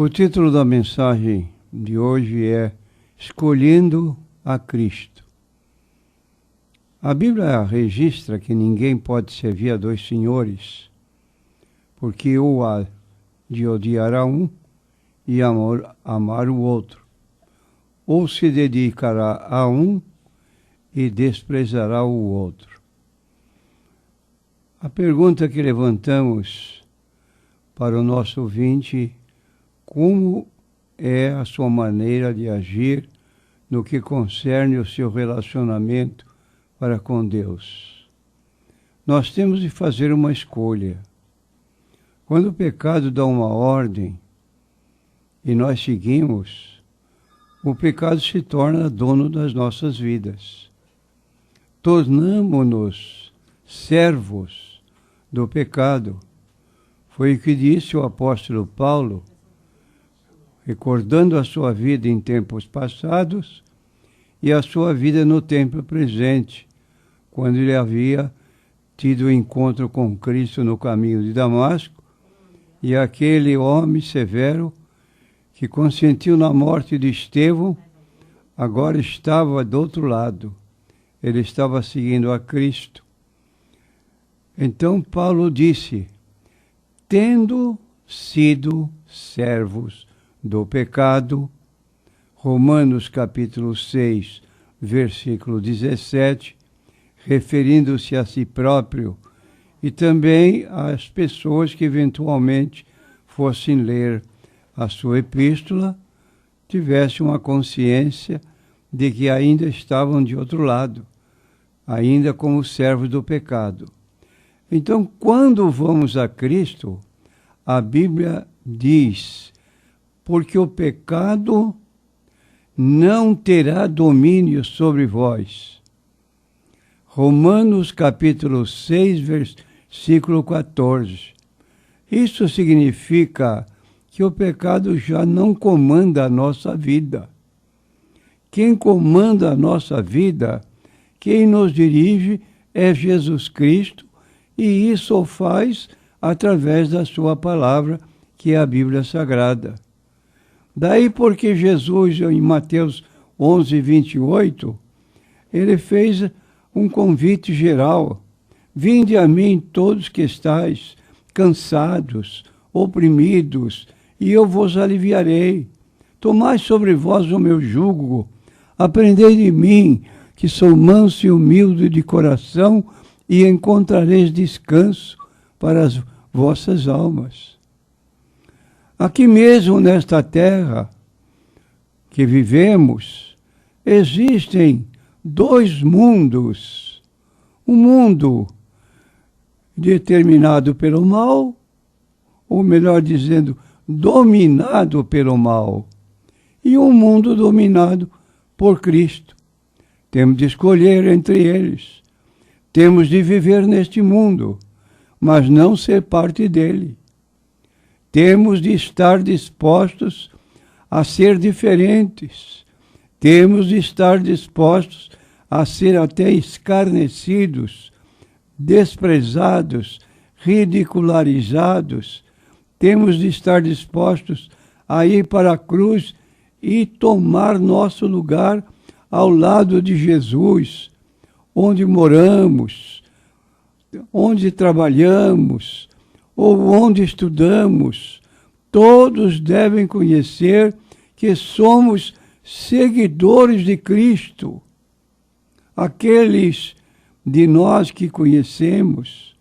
O título da mensagem de hoje é Escolhendo a Cristo. A Bíblia registra que ninguém pode servir a dois senhores, porque ou há de odiar a um e amar o outro, ou se dedicará a um e desprezará o outro. A pergunta que levantamos para o nosso ouvinte: como é a sua maneira de agir no que concerne o seu relacionamento para com Deus? Nós temos de fazer uma escolha. Quando o pecado dá uma ordem e nós seguimos, o pecado se torna dono das nossas vidas. Tornamo-nos servos do pecado. Foi o que disse o apóstolo Paulo, recordando a sua vida em tempos passados e a sua vida no tempo presente, quando ele havia tido o encontro com Cristo no caminho de Damasco, e aquele homem severo que consentiu na morte de Estevão, agora estava do outro lado. Ele estava seguindo a Cristo. Então Paulo disse: tendo sido servos do pecado, Romanos capítulo 6, versículo 17, referindo-se a si próprio e também às pessoas que eventualmente fossem ler a sua epístola, tivessem uma consciência de que ainda estavam de outro lado, ainda como servos do pecado. Então, quando vamos a Cristo, a Bíblia diz: porque o pecado não terá domínio sobre vós. Romanos capítulo 6, versículo 14. Isso significa que o pecado já não comanda a nossa vida. Quem comanda a nossa vida, quem nos dirige, é Jesus Cristo, e isso o faz através da sua palavra, que é a Bíblia Sagrada. Daí porque Jesus, em Mateus 11, 28, ele fez um convite geral: vinde a mim todos que estáis cansados, oprimidos, e eu vos aliviarei. Tomai sobre vós o meu jugo, aprendei de mim, que sou manso e humilde de coração, e encontrareis descanso para as vossas almas. Aqui mesmo nesta terra que vivemos, existem dois mundos. Um mundo determinado pelo mal, ou melhor dizendo, dominado pelo mal, e um mundo dominado por Cristo. Temos de escolher entre eles. Temos de viver neste mundo, mas não ser parte dele. Temos de estar dispostos a ser diferentes. Temos de estar dispostos a ser até escarnecidos, desprezados, ridicularizados. Temos de estar dispostos a ir para a cruz e tomar nosso lugar ao lado de Jesus, onde moramos, onde trabalhamos, ou onde estudamos. Todos devem conhecer que somos seguidores de Cristo. Aqueles de nós que conhecemos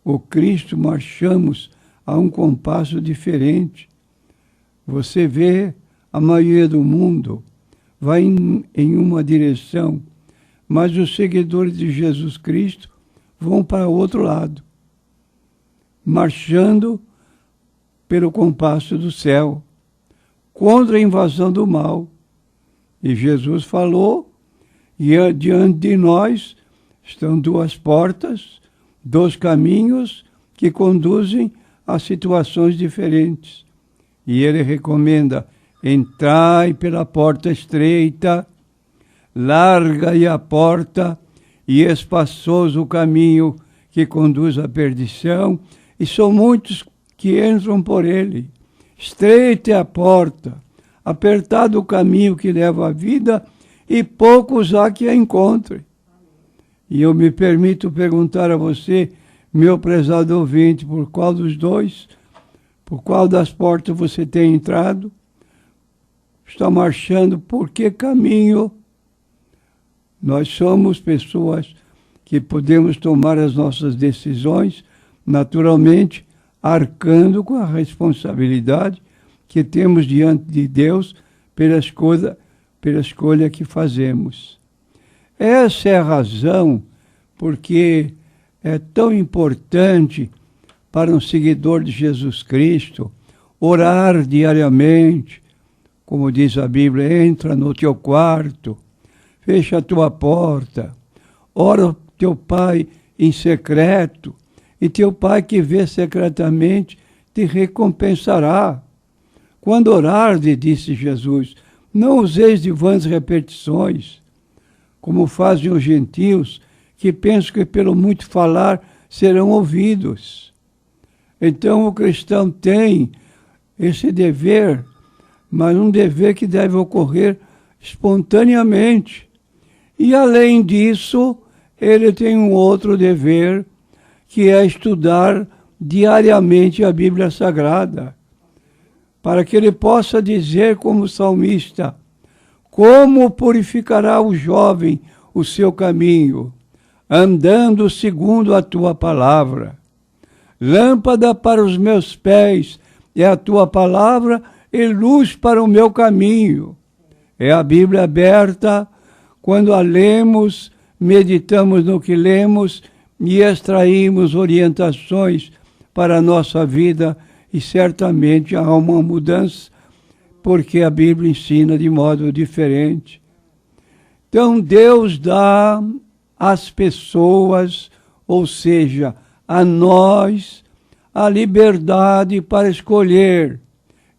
o Cristo, marchamos a um compasso diferente. Você vê, a maioria do mundo vai em uma direção, mas os seguidores de Jesus Cristo vão para o outro lado, marchando pelo compasso do céu, contra a invasão do mal. E Jesus falou, e diante de nós estão duas portas, dois caminhos que conduzem a situações diferentes. E ele recomenda: entrai pela porta estreita, larga é a porta e espaçoso o caminho que conduz à perdição, e são muitos que entram por ele. Estreita é a porta, apertado o caminho que leva à vida, e poucos há que a encontrem. E eu me permito perguntar a você, meu prezado ouvinte, por qual das portas você tem entrado? Está marchando por que caminho? Nós somos pessoas que podemos tomar as nossas decisões, naturalmente, arcando com a responsabilidade que temos diante de Deus pela escolha que fazemos. Essa é a razão porque é tão importante para um seguidor de Jesus Cristo orar diariamente, como diz a Bíblia, entra no teu quarto, fecha a tua porta, ora teu Pai em secreto, e teu Pai que vê secretamente te recompensará. Quando orardes, disse Jesus, não useis de vãs repetições, como fazem os gentios, que pensam que pelo muito falar serão ouvidos. Então o cristão tem esse dever, mas um dever que deve ocorrer espontaneamente. E além disso, ele tem um outro dever, que é estudar diariamente a Bíblia Sagrada, para que ele possa dizer como salmista, como purificará o jovem o seu caminho, andando segundo a tua palavra. Lâmpada para os meus pés é a tua palavra e luz para o meu caminho. É a Bíblia aberta, quando a lemos, meditamos no que lemos e extraímos orientações para a nossa vida, e certamente há uma mudança, porque a Bíblia ensina de modo diferente. Então Deus dá às pessoas, ou seja, a nós, a liberdade para escolher.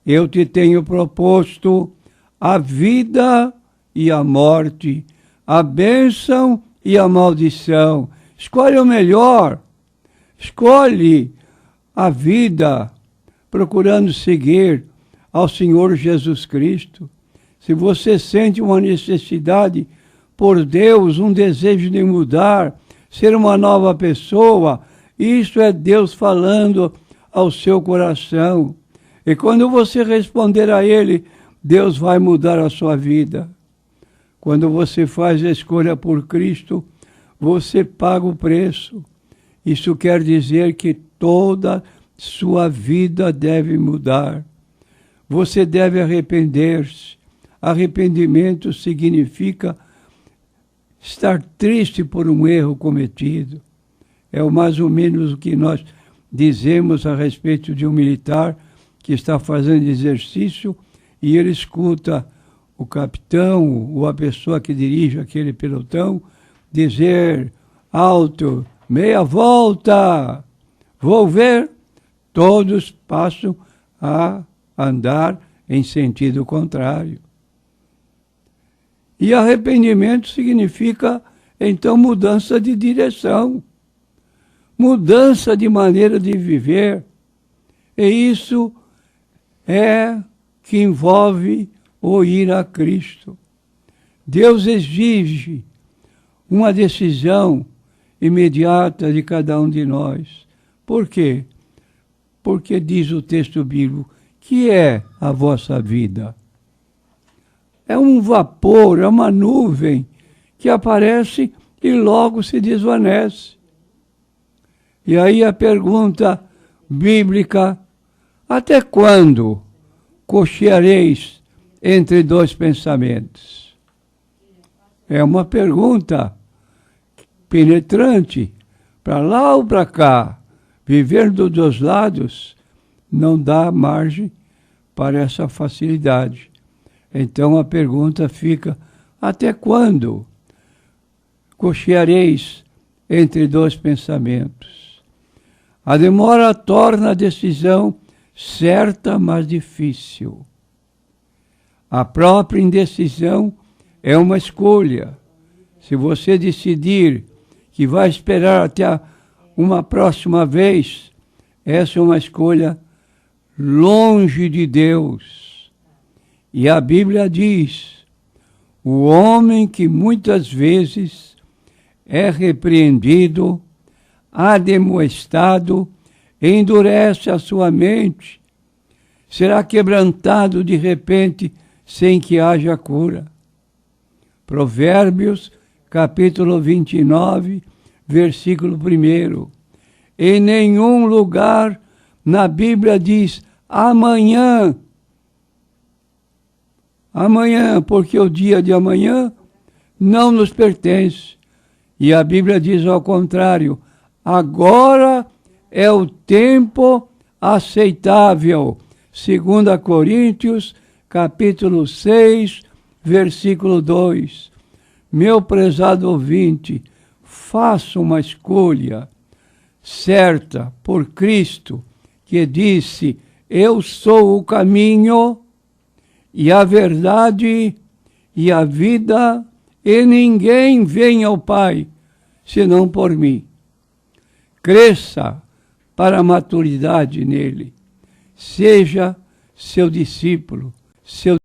Eu te tenho proposto a vida e a morte, a bênção e a maldição. Escolhe o melhor. Escolhe a vida, procurando seguir ao Senhor Jesus Cristo. Se você sente uma necessidade por Deus, um desejo de mudar, ser uma nova pessoa, isso é Deus falando ao seu coração. E quando você responder a Ele, Deus vai mudar a sua vida. Quando você faz a escolha por Cristo, você paga o preço. Isso quer dizer que toda sua vida deve mudar. Você deve arrepender-se. Arrependimento significa estar triste por um erro cometido. É mais ou menos o que nós dizemos a respeito de um militar que está fazendo exercício e ele escuta o capitão ou a pessoa que dirige aquele pelotão dizer alto, meia volta, vou ver. Todos passam a andar em sentido contrário. E arrependimento significa, então, mudança de direção, mudança de maneira de viver. E isso é que envolve o ir a Cristo. Deus exige uma decisão imediata de cada um de nós. Por quê? Porque diz o texto bíblico, que é a vossa vida? É um vapor, é uma nuvem que aparece e logo se desvanece. E aí a pergunta bíblica, até quando cocheareis entre dois pensamentos? É uma pergunta penetrante, para lá ou para cá. Viver dos dois lados não dá margem para essa facilidade. Então a pergunta fica, até quando cocheareis entre dois pensamentos? A demora torna a decisão certa, mas difícil. A própria indecisão é uma escolha. Se você decidir que vai esperar até uma próxima vez, essa é uma escolha longe de Deus. E a Bíblia diz: o homem que muitas vezes é repreendido, admoestado, endurece a sua mente, será quebrantado de repente sem que haja cura. Provérbios, capítulo 29, versículo 1. Em nenhum lugar na Bíblia diz amanhã. Amanhã, porque o dia de amanhã não nos pertence. E a Bíblia diz ao contrário: agora é o tempo aceitável. 2 Coríntios, capítulo 6, versículo 2. Meu prezado ouvinte, faça uma escolha certa por Cristo, que disse: eu sou o caminho e a verdade e a vida, e ninguém vem ao Pai senão por mim. Cresça para a maturidade nele. Seja seu discípulo, seu